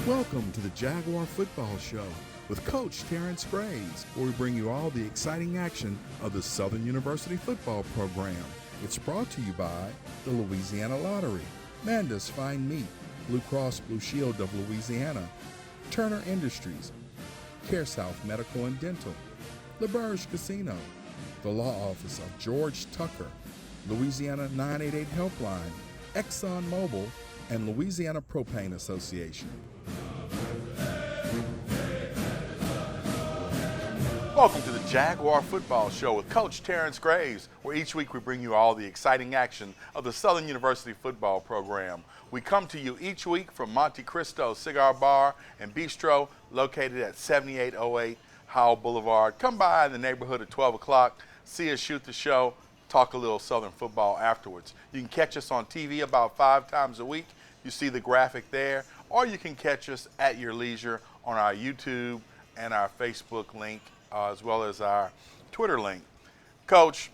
Welcome to the Jaguar Football Show with Coach Terrence, where we bring you all the exciting action of the Southern University football program. It's brought to you by the Louisiana Lottery, Manda's Fine Meat, Blue Cross Blue Shield of Louisiana, Turner Industries, CareSouth Medical and Dental, LaBerge Casino, the Law Office of George Tucker, Louisiana 988 Helpline, Exxon Mobil, and Louisiana Propane Association. Welcome to the Jaguar Football Show with Coach Terrence, where each week we bring you all the exciting action of the Southern University football program. We come to you each week from Monte Cristo Cigar Bar and Bistro, located at 7808 Howell Boulevard. Come by in the neighborhood at 12 o'clock, see us shoot the show, talk a little Southern football afterwards. You can catch us on TV about 5 times a week. You see the graphic there, or you can catch us at your leisure on our YouTube and our Facebook link, as well as our Twitter link. Coach,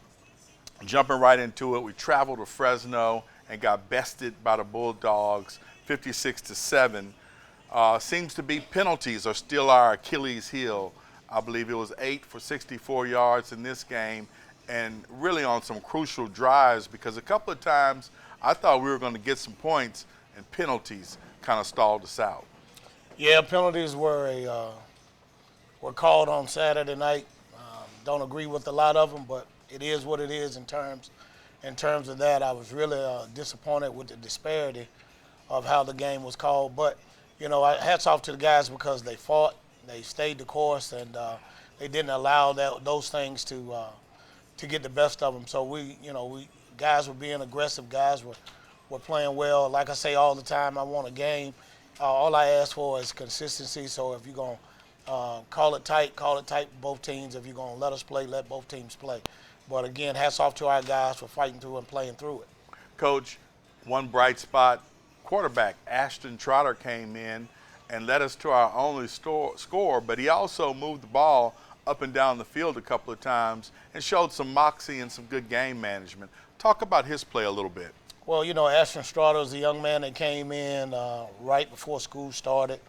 jumping right into it, we traveled to Fresno and got bested by the Bulldogs 56-7. Seems to be penalties are still our Achilles heel. I believe it was 8 for 64 yards in this game, and really on some crucial drives, because a couple of times I thought we were going to get some points and penalties kind of stalled us out. Yeah, penalties were called on Saturday night. Don't agree with a lot of them, but it is what it is in terms of that. I was really disappointed with the disparity of how the game was called. But, you know, hats off to the guys because they fought, they stayed the course, and they didn't allow those things to get the best of them. So we guys were being aggressive, guys were playing well. Like I say all the time, I want a game. All I ask for is consistency. So if you're going to call it tight both teams. If you're going to let us play, let both teams play. But again, hats off to our guys for fighting through and playing through it. Coach, one bright spot, quarterback Ashton Trotter came in and led us to our only score, but he also moved the ball up and down the field a couple of times and showed some moxie and some good game management. Talk about his play a little bit. Well, you know, Ashton Trotter was a young man that came in right before school started.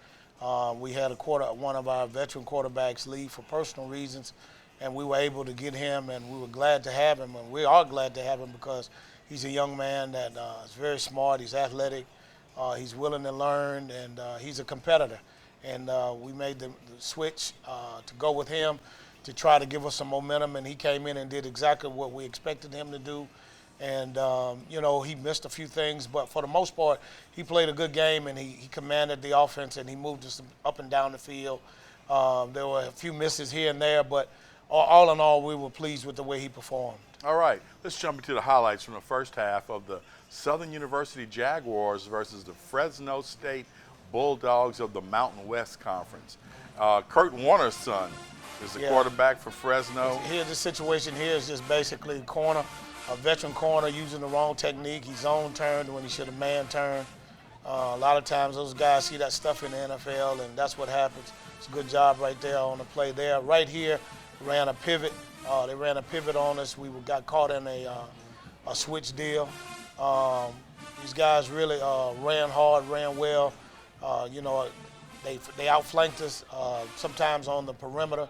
We had one of our veteran quarterbacks leave for personal reasons, and we were able to get him, and we were glad to have him, and we are glad to have him because he's a young man that is very smart, he's athletic, he's willing to learn, and he's a competitor. And we made the switch to go with him to try to give us some momentum, and he came in and did exactly what we expected him to do. And, you know, he missed a few things, but for the most part, he played a good game, and he commanded the offense, and he moved us up and down the field. There were a few misses here and there, but all in all, we were pleased with the way he performed. All right, let's jump into the highlights from the first half of the Southern University Jaguars versus the Fresno State Bulldogs of the Mountain West Conference. Kurt Warner's son is the quarterback for Fresno. Here, the situation here is just basically corner. A veteran corner using the wrong technique. He zone turned when he should have man turned. A lot of times those guys see that stuff in the NFL, and that's what happens. It's a good job right there on the play there. Right here, ran a pivot. They ran a pivot on us. We got caught in a switch deal. These guys really ran hard, ran well. You know, they outflanked us sometimes on the perimeter.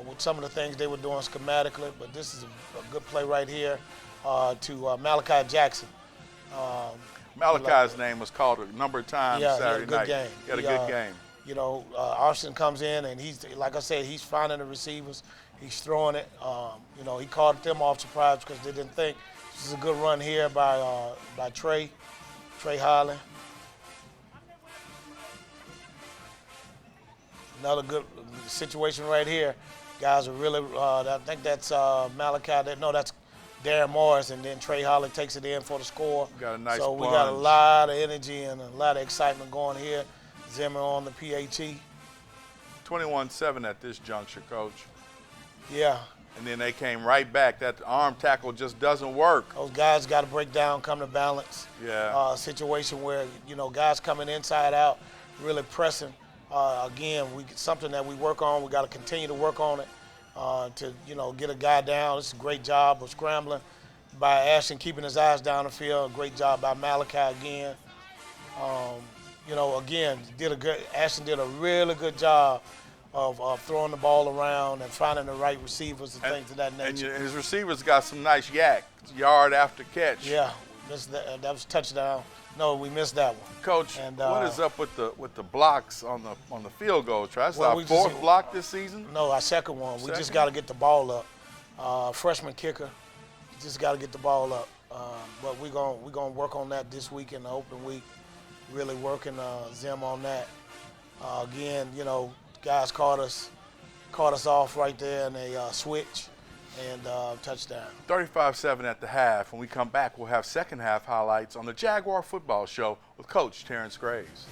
With some of the things they were doing schematically, but this is a good play right here to Malachi Jackson. Malachi's name was called a number of times Saturday night. He had a good game. You know, Austin comes in, and he's, like I said, he's finding the receivers. He's throwing it. You know, he caught them off surprise because they didn't think. This is a good run here by Trey Holland. Another good situation right here. Guys are really, I think that's Malachi. No, that's Darren Morris, and then Trey Holland takes it in for the score. Got a nice So plunge. We got a lot of energy and a lot of excitement going here. Zimmer on the PAT. 21-7 at this juncture, Coach. Yeah. And then they came right back. That arm tackle just doesn't work. Those guys got to break down, come to balance. Yeah. Situation where, you know, guys coming inside out, really pressing. Again, something that we work on. We got to continue to work on it to, you know, get a guy down. It's a great job of scrambling by Ashton, keeping his eyes down the field. Great job by Malachi again. Again, Ashton did a really good job of throwing the ball around and finding the right receivers and things of that nature. And his receivers got some nice yard after catch. Yeah, that was a touchdown. No, we missed that one. Coach, what is up with the blocks on the field goal try? That's our fourth block this season? No, our second one. We just got to get the ball up. Freshman kicker, just got to get the ball up. But we're gonna work on that this week in the open week. Really working Zim on that. Again, guys caught us off right there, and they switch and touchdown. 35-7 at the half. When we come back, we'll have second half highlights on the Jaguar Football Show with Coach Terrence Graves.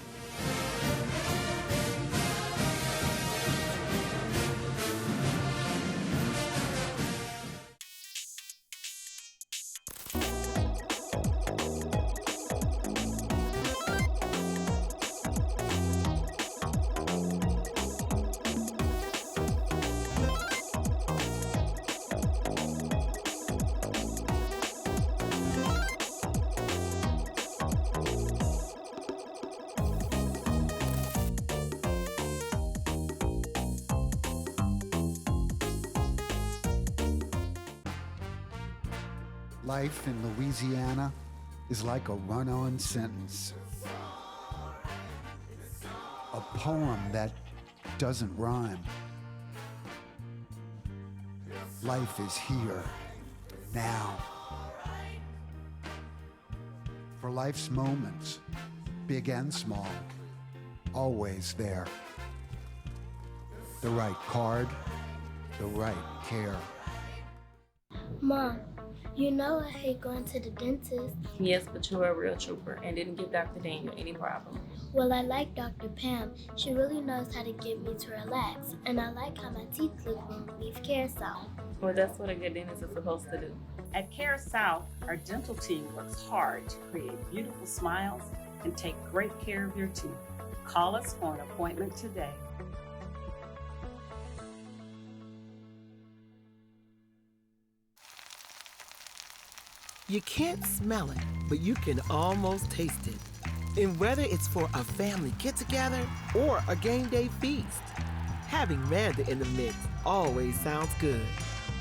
Life in Louisiana is like a run-on sentence. A poem that doesn't rhyme. Life is here, now. For life's moments, big and small, always there. The right card, the right care. Mom, you know I hate going to the dentist. Yes, but you're a real trooper and didn't give Dr. Daniel any problem. Well, I like Dr. Pam. She really knows how to get me to relax. And I like how my teeth look when we leave Care South. Well, that's what a good dentist is supposed to do. At Care South, our dental team works hard to create beautiful smiles and take great care of your teeth. Call us for an appointment today. You can't smell it, but you can almost taste it. And whether it's for a family get-together or a game day feast, having Manda in the mix always sounds good.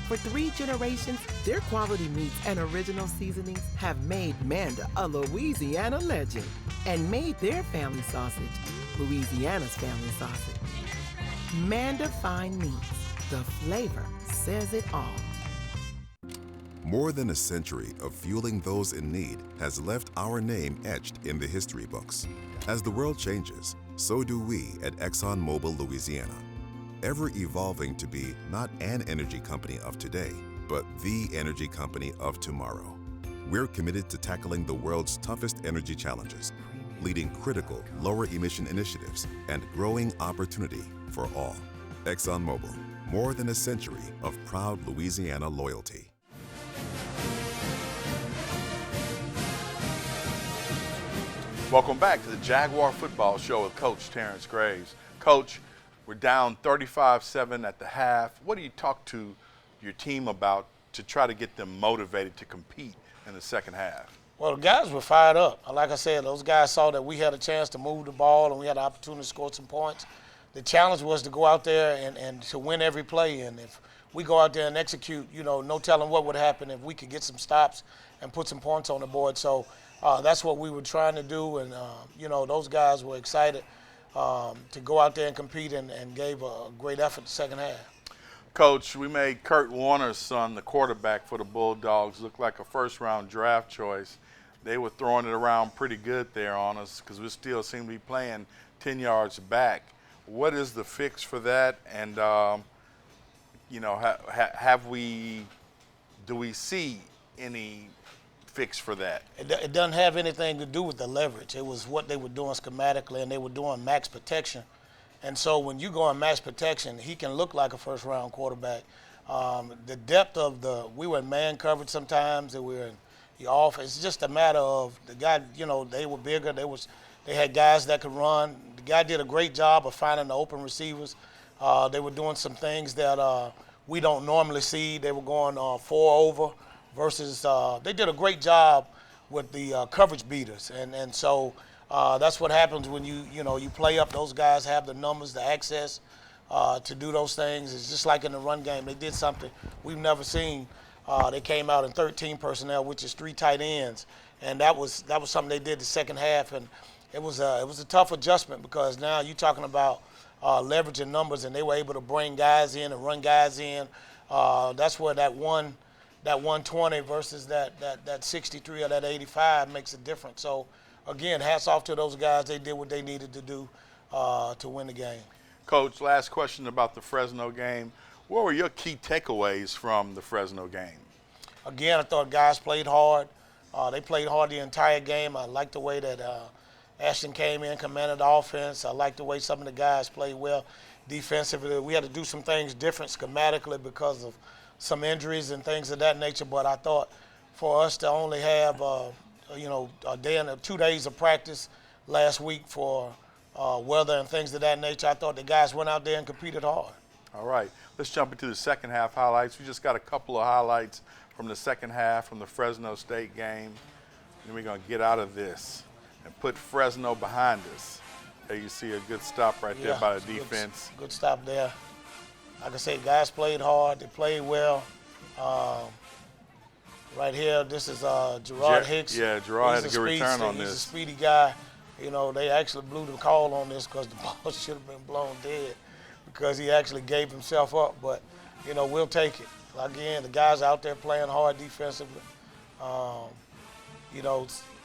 For 3 generations, their quality meats and original seasonings have made Manda a Louisiana legend and made their family sausage Louisiana's family sausage. Manda Fine Meats, the flavor says it all. More than a century of fueling those in need has left our name etched in the history books. As the world changes, so do we at ExxonMobil Louisiana, ever evolving to be not an energy company of today, but the energy company of tomorrow. We're committed to tackling the world's toughest energy challenges, leading critical lower emission initiatives and growing opportunity for all. ExxonMobil, more than a century of proud Louisiana loyalty. Welcome back to the Jaguar Football Show with Coach Terrence Graves. Coach, we're down 35-7 at the half. What do you talk to your team about to try to get them motivated to compete in the second half? Well, the guys were fired up. Like I said, those guys saw that we had a chance to move the ball and we had an opportunity to score some points. The challenge was to go out there and to win every play. And if we go out there and execute, no telling what would happen if we could get some stops and put some points on the board. So that's what we were trying to do. And, those guys were excited to go out there and compete and gave a great effort the second half. Coach, we made Kurt Warner's son, the quarterback for the Bulldogs, look like a first-round draft choice. They were throwing it around pretty good there on us because we still seem to be playing 10 yards back. What is the fix for that? And, do we see any fix for that? It doesn't have anything to do with the leverage. It was what they were doing schematically, and they were doing max protection. And so when you go on max protection, he can look like a first-round quarterback. The depth of we were in man coverage sometimes, and we were in the off. It's just a matter of the guy, they were bigger. They had guys that could run. The guy did a great job of finding the open receivers. They were doing some things that we don't normally see. They were going 4 over versus they did a great job with the coverage beaters. And so That's what happens when you play up. Those guys have the numbers, the access to do those things. It's just like in the run game. They did something we've never seen. They came out in 13 personnel, which is 3 tight ends, and that was something they did the second half, and it was a tough adjustment because now you're talking about leveraging numbers, and they were able to bring guys in and run guys in. That's where that 120 versus that 63 or that 85 makes a difference. So again, hats off to those guys. They did what they needed to do to win the game. Coach, last question about the Fresno game. What were your key takeaways from the Fresno game? Again, I thought guys played hard. They played hard the entire game. I liked the way that Ashton came in, commanded the offense. I liked the way some of the guys played well defensively. We had to do some things different schematically because of some injuries and things of that nature, but I thought for us to only have a day and 2 days of practice last week for weather and things of that nature, I thought the guys went out there and competed hard. All right, let's jump into the second half highlights. We just got a couple of highlights from the second half from the Fresno State game. Then we're going to get out of this and put Fresno behind us. There you see a good stop right there by the defense. Good stop there. Like I said, guys played hard. They played well. Right here, this is Gerard Hicks. Yeah, Gerard had a good return on this. He's a speedy guy. They actually blew the call on this because the ball should have been blown dead because he actually gave himself up. But, we'll take it. Again, the guys out there playing hard defensively.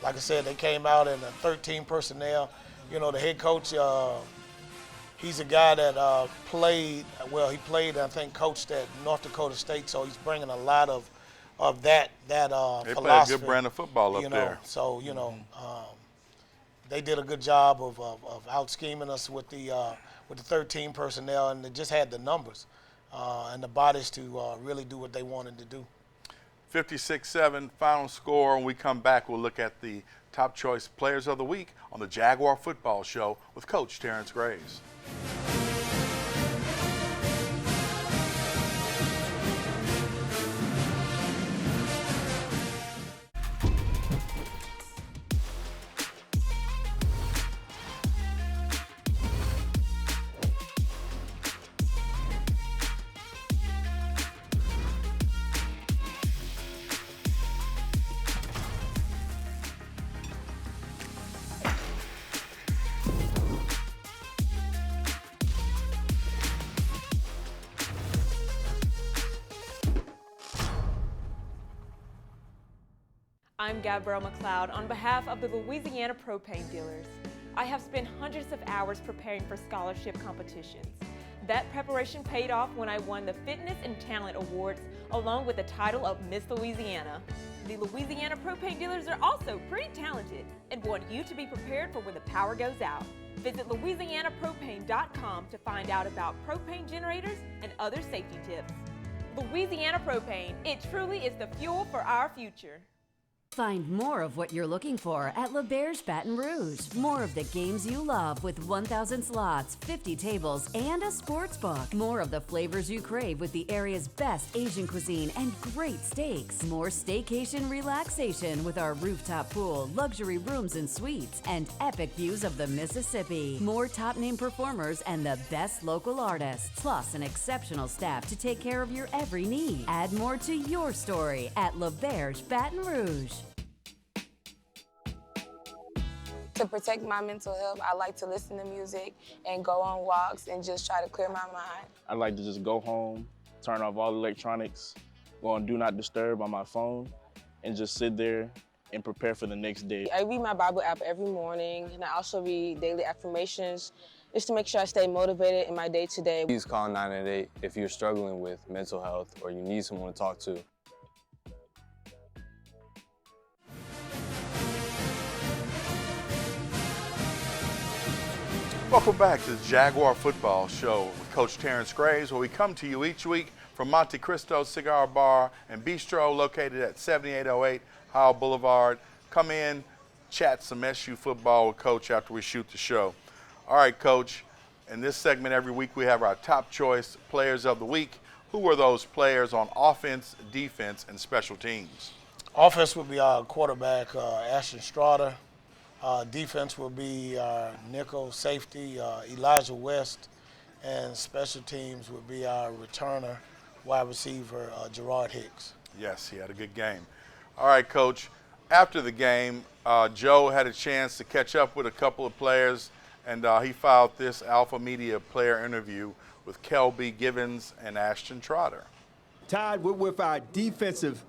Like I said, they came out in 13 personnel. The head coach, he's a guy that played, he played, I think, coached at North Dakota State, so he's bringing a lot of that philosophy. They play a good brand of football up there. So, they did a good job of out-scheming us with the 13 personnel, and they just had the numbers and the bodies to really do what they wanted to do. 56-7 final score. When we come back, we'll look at the top choice players of the week on the Jaguar Football Show with Coach Terrence Graves. I'm Gabrielle McLeod on behalf of the Louisiana Propane Dealers. I have spent hundreds of hours preparing for scholarship competitions. That preparation paid off when I won the Fitness and Talent Awards along with the title of Miss Louisiana. The Louisiana Propane Dealers are also pretty talented and want you to be prepared for when the power goes out. Visit LouisianaPropane.com to find out about propane generators and other safety tips. Louisiana Propane, it truly is the fuel for our future. Find more of what you're looking for at L'Auberge Baton Rouge. More of the games you love with 1,000 slots, 50 tables, and a sports book. More of the flavors you crave with the area's best Asian cuisine and great steaks. More staycation relaxation with our rooftop pool, luxury rooms and suites, and epic views of the Mississippi. More top-name performers and the best local artists, plus an exceptional staff to take care of your every need. Add more to your story at L'Auberge Baton Rouge. To protect my mental health, I like to listen to music and go on walks and just try to clear my mind. I like to just go home, turn off all electronics, go on Do Not Disturb on my phone, and just sit there and prepare for the next day. I read my Bible app every morning, and I also read daily affirmations just to make sure I stay motivated in my day-to-day. Please call 988 if you're struggling with mental health or you need someone to talk to. Welcome back to the Jaguar Football Show with Coach Terrence Graves, where we come to you each week from Monte Cristo Cigar Bar and Bistro located at 7808 Howell Boulevard. Come in, chat some SU football with Coach after we shoot the show. All right, Coach, in this segment every week we have our top choice players of the week. Who were those players on offense, defense, and special teams? Offense would be our quarterback, Ashton Strata. Defense will be our nickel safety, Elijah West, and special teams will be our returner, wide receiver, Gerard Hicks. Yes, he had a good game. All right, Coach. After the game, Joe had a chance to catch up with a couple of players, and he filed this Alpha Media player interview with Kelby Givens and Ashton Trotter. Todd, we're with our defensive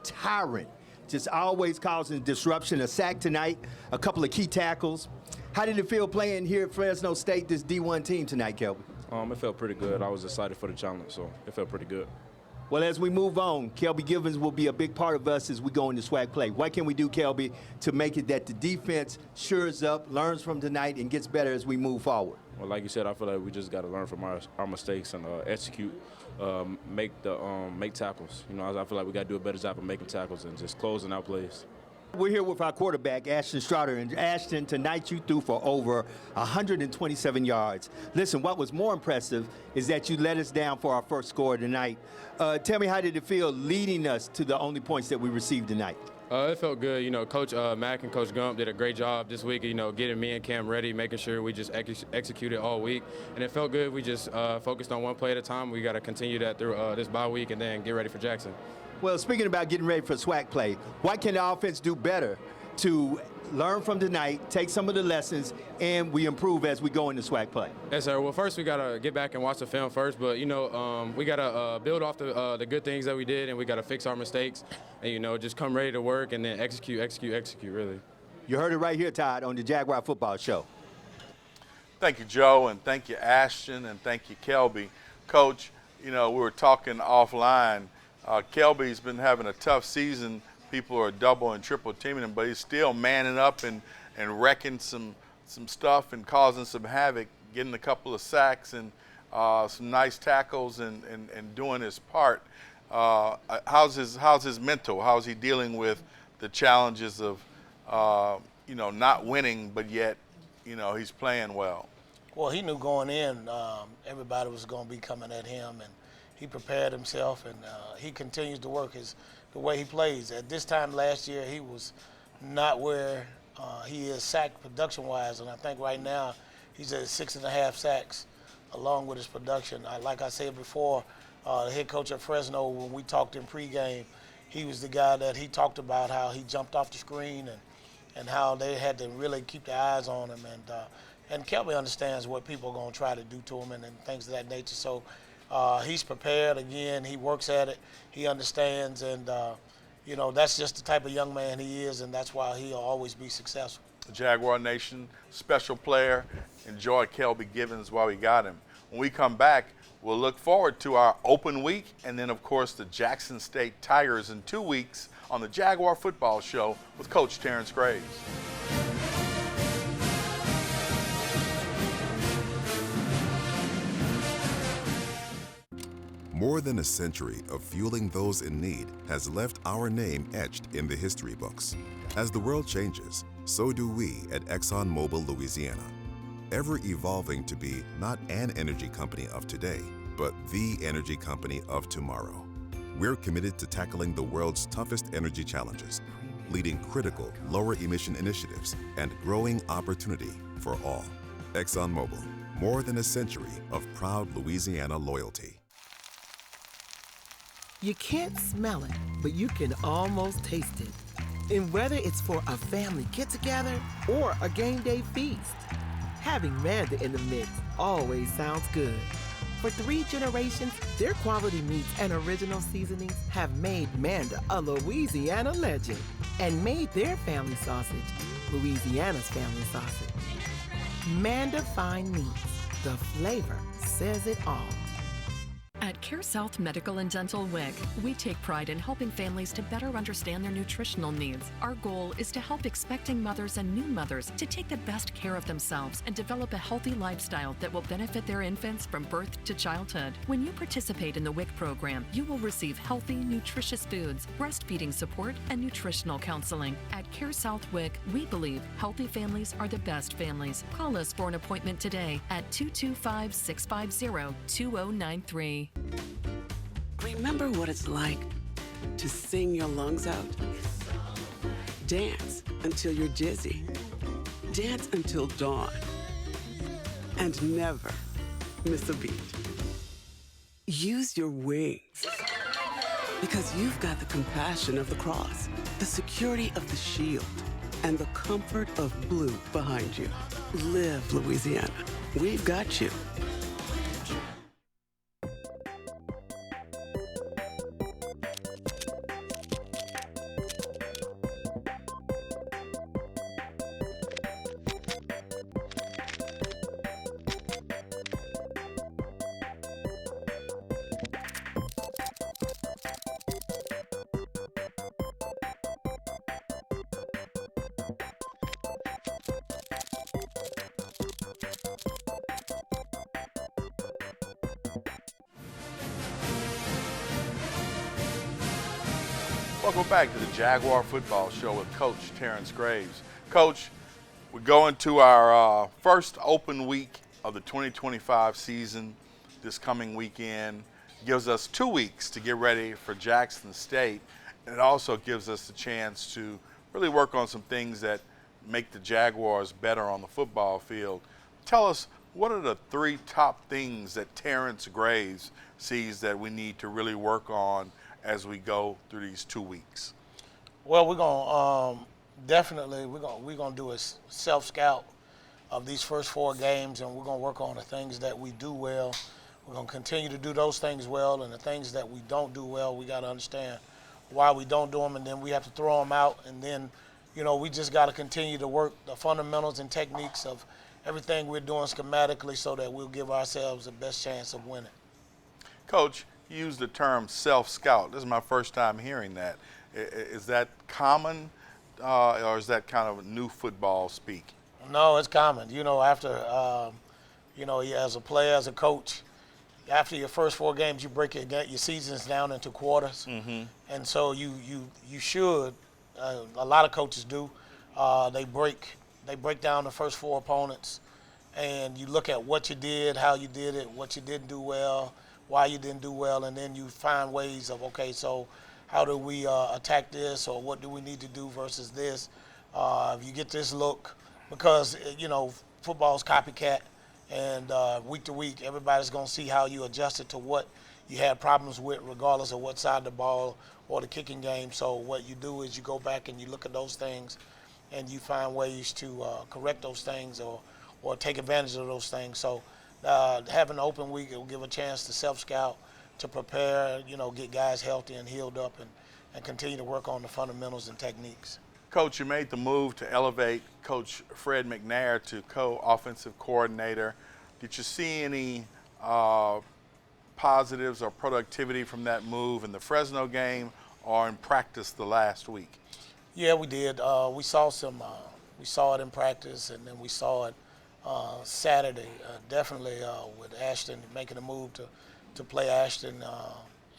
tyrant, just always causing disruption. A sack tonight, a couple of key tackles. How did it feel playing here at Fresno State, this D1 team tonight, Kelby? It felt pretty good. I was excited for the challenge, so it felt pretty good. Well, as we move on, Kelby Givens will be a big part of us as we go into swag play. What can we do, Kelby, to make it that the defense shores up, learns from tonight, and gets better as we move forward? Well, like you said, I feel like we just got to learn from our mistakes and execute, make tackles. You know, I feel like we got to do a better job of making tackles and just closing out plays. We're here with our quarterback, Ashton Trotter. And Ashton, tonight you threw for over 127 yards. Listen, what was more impressive is that you let us down for our first score tonight. Tell me, how did it feel leading us to the only points that we received tonight? It felt good. You know, Coach Mack and Coach Gump did a great job this week, you know, getting me and Cam ready, making sure we just executed all week. And it felt good. We just focused on one play at a time. We got to continue that through this bye week and then get ready for Jackson. Well, speaking about getting ready for swag play, what can the offense do better to learn from tonight, take some of the lessons, and we improve as we go into swag play? Yes, sir. Well, first we got to get back and watch the film first, but, you know, we got to build off the good things that we did, and we got to fix our mistakes and, you know, just come ready to work and then execute, really. You heard it right here, Todd, on the Jaguar Football Show. Thank you, Joe, and thank you, Ashton, and thank you, Kelby. Coach, you know, we were talking offline. Kelby's been having a tough season. People are double and triple teaming him, but he's still manning up and wrecking some stuff and causing some havoc, getting a couple of sacks and some nice tackles and doing his part. How's his mental? How's he dealing with the challenges of you know, not winning, but yet, you know, he's playing well? Well, he knew going in everybody was going to be coming at him, and he prepared himself, and he continues to work the way he plays. At this time last year, he was not where he is sack production-wise, and I think right now he's at 6.5 sacks along with his production. Like I said before, the head coach at Fresno, when we talked in pregame, he was the guy that he talked about how he jumped off the screen and how they had to really keep their eyes on him. And Kelby understands what people are going to try to do to him and things of that nature. So he's prepared. Again, he works at it. He understands, and you know, that's just the type of young man he is, and that's why he'll always be successful. Jaguar Nation, special player. Enjoy Kelby Givens while we got him. When we come back, we'll look forward to our open week, and then, of course, the Jackson State Tigers in 2 weeks on the Jaguar Football Show with Coach Terrence Graves. More than a century of fueling those in need has left our name etched in the history books. As the world changes, so do we at ExxonMobil Louisiana, ever evolving to be not an energy company of today, but the energy company of tomorrow. We're committed to tackling the world's toughest energy challenges, leading critical lower emission initiatives and growing opportunity for all. ExxonMobil, more than a century of proud Louisiana loyalty. You can't smell it, but you can almost taste it. And whether it's for a family get-together or a game day feast, having Manda in the mix always sounds good. For 3 generations, their quality meats and original seasonings have made Manda a Louisiana legend and made their family sausage Louisiana's family sausage. Manda Fine Meats, the flavor says it all. At CareSouth Medical and Dental WIC, we take pride in helping families to better understand their nutritional needs. Our goal is to help expecting mothers and new mothers to take the best care of themselves and develop a healthy lifestyle that will benefit their infants from birth to childhood. When you participate in the WIC program, you will receive healthy, nutritious foods, breastfeeding support, and nutritional counseling. At CareSouth WIC, we believe healthy families are the best families. Call us for an appointment today at 225-650-2093. Remember what it's like to sing your lungs out? Dance until you're dizzy. Dance until dawn. And never miss a beat. Use your wings. Because you've got the compassion of the cross, the security of the shield, and the comfort of blue behind you. Live Louisiana. We've got you. Welcome back to the Jaguar Football Show with Coach Terrence Graves. Coach, we're going to our first open week of the 2025 season this coming weekend. It gives us 2 weeks to get ready for Jackson State. And it also gives us the chance to really work on some things that make the Jaguars better on the football field. Tell us, what are the 3 top things that Terrence Graves sees that we need to really work on as we go through these 2 weeks? Well, we're gonna definitely we're gonna do a self-scout of these first 4 games, and we're gonna work on the things that we do well. We're gonna continue to do those things well, and the things that we don't do well, we gotta understand why we don't do them, and then we have to throw them out. And then, you know, we just gotta continue to work the fundamentals and techniques of everything we're doing schematically, so that we'll give ourselves the best chance of winning. Coach, you used the term self-scout. This is my first time hearing that. Is that common, or is that kind of new football speak? No, it's common. You know, after, you know, as a player, as a coach, after your first 4 games, you break your seasons down into quarters. Mm-hmm. And so you should, a lot of coaches do, they break down the first 4 opponents, and you look at what you did, how you did it, what you didn't do well, why you didn't do well, and then you find ways of, okay, so how do we attack this, or what do we need to do versus this? If you get this look, because, you know, football's copycat, and week to week, everybody's going to see how you adjusted to what you had problems with, regardless of what side of the ball or the kicking game. So what you do is you go back and you look at those things, and you find ways to correct those things or take advantage of those things. So having an open week, it will give a chance to self-scout, to prepare, you know, get guys healthy and healed up, and continue to work on the fundamentals and techniques. Coach, you made the move to elevate Coach Fred McNair to co-offensive coordinator. Did you see any positives or productivity from that move in the Fresno game or in practice the last week? Yeah, we did. We saw we saw it in practice, and then we saw it Saturday, definitely with Ashton making a move to play Ashton.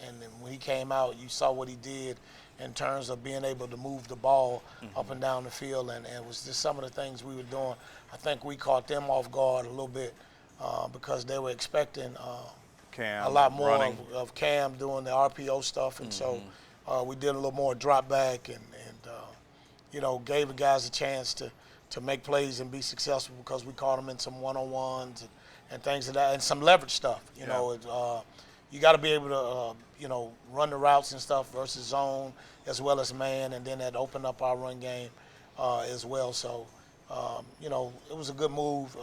And then when he came out, you saw what he did in terms of being able to move the ball up and down the field, and it was just some of the things we were doing. I think we caught them off guard a little bit because they were expecting a lot more of Cam doing the RPO stuff, and so we did a little more drop back and you know, gave the guys a chance to make plays and be successful, because we caught them in some one-on-ones and things like that, and some leverage stuff. You know, you got to be able to, you know, run the routes and stuff versus zone as well as man, and then that opened up our run game as well. So, you know, it was a good move,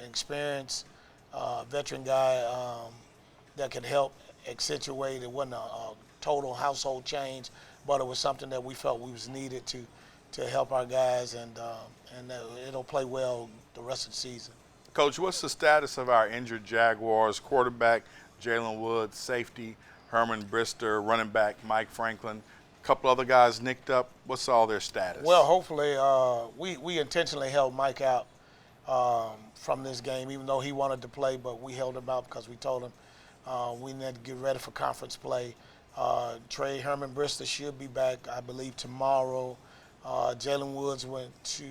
experience, veteran guy that could help accentuate. It wasn't a total household change, but it was something that we felt was needed to help our guys, and it'll play well the rest of the season. Coach, what's the status of our injured Jaguars? Quarterback Jalen Woods, safety Herman Brister, running back Mike Franklin, a couple other guys nicked up. What's all their status? Well, hopefully, we intentionally held Mike out from this game, even though he wanted to play, but we held him out because we told him we need to get ready for conference play. Herman Brister should be back, I believe, tomorrow. Jalen Woods went to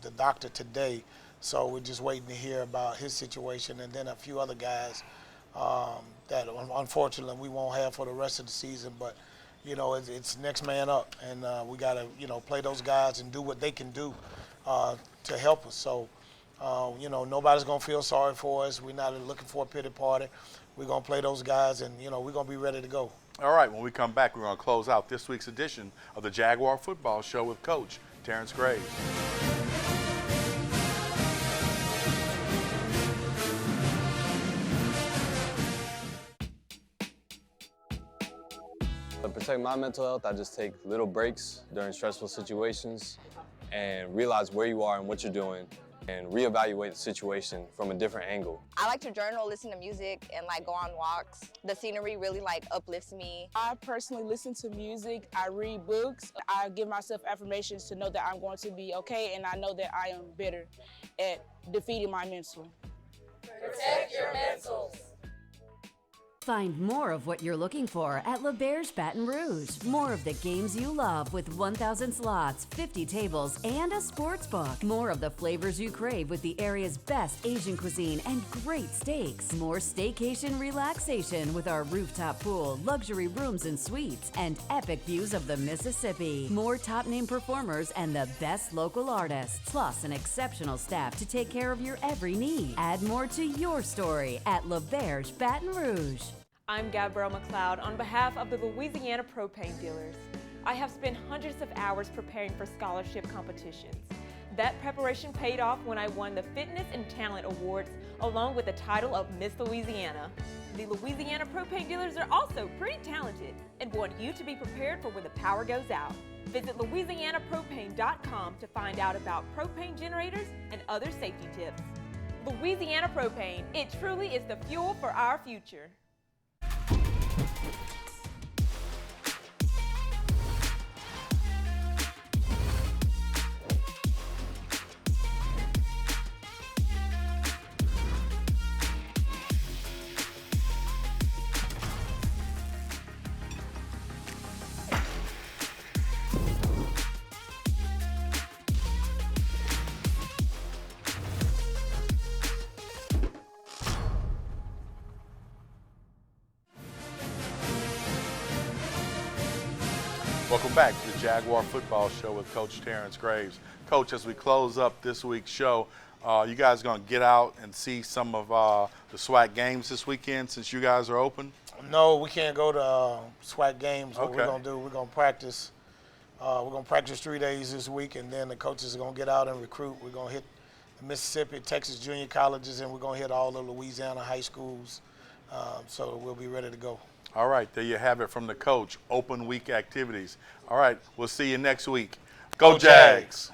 the doctor today, so we're just waiting to hear about his situation, and then a few other guys that unfortunately we won't have for the rest of the season. But you know, it's next man up, and we got to, you know, play those guys and do what they can do to help us. So, you know, nobody's going to feel sorry for us. We're not looking for a pity party. We're going to play those guys, and, you know, we're going to be ready to go. All right, when we come back, we're going to close out this week's edition of the Jaguar Football Show with Coach Terrence Graves. To protect my mental health, I just take little breaks during stressful situations and realize where you are and what you're doing and reevaluate the situation from a different angle. I like to journal, listen to music, and like go on walks. The scenery really like uplifts me. I personally listen to music, I read books, I give myself affirmations to know that I'm going to be okay, and I know that I am better at defeating my mental. Protect your mentals. Find more of what you're looking for at LeBear's Baton Rouge. More of the games you love with 1,000 slots, 50 tables, and a sports book. More of the flavors you crave with the area's best Asian cuisine and great steaks. More staycation relaxation with our rooftop pool, luxury rooms and suites, and epic views of the Mississippi. More top-name performers and the best local artists, plus an exceptional staff to take care of your every need. Add more to your story at LeBear's Baton Rouge. I'm Gabrielle McLeod on behalf of the Louisiana Propane Dealers. I have spent hundreds of hours preparing for scholarship competitions. That preparation paid off when I won the Fitness and Talent Awards along with the title of Miss Louisiana. The Louisiana Propane Dealers are also pretty talented and want you to be prepared for when the power goes out. Visit LouisianaPropane.com to find out about propane generators and other safety tips. Louisiana Propane, it truly is the fuel for our future. Welcome back to the Jaguar Football Show with Coach Terrence Graves. Coach, as we close up this week's show, you guys going to get out and see some of the SWAC games this weekend since you guys are open? No, we can't go to SWAC games. What Okay. we're going to do, we're going to practice. We're going to practice 3 days this week, and then the coaches are going to get out and recruit. We're going to hit the Mississippi, Texas junior colleges, and we're going to hit all the Louisiana high schools. So we'll be ready to go. All right, there you have it from the coach, open week activities. All right, we'll see you next week. Go Jags!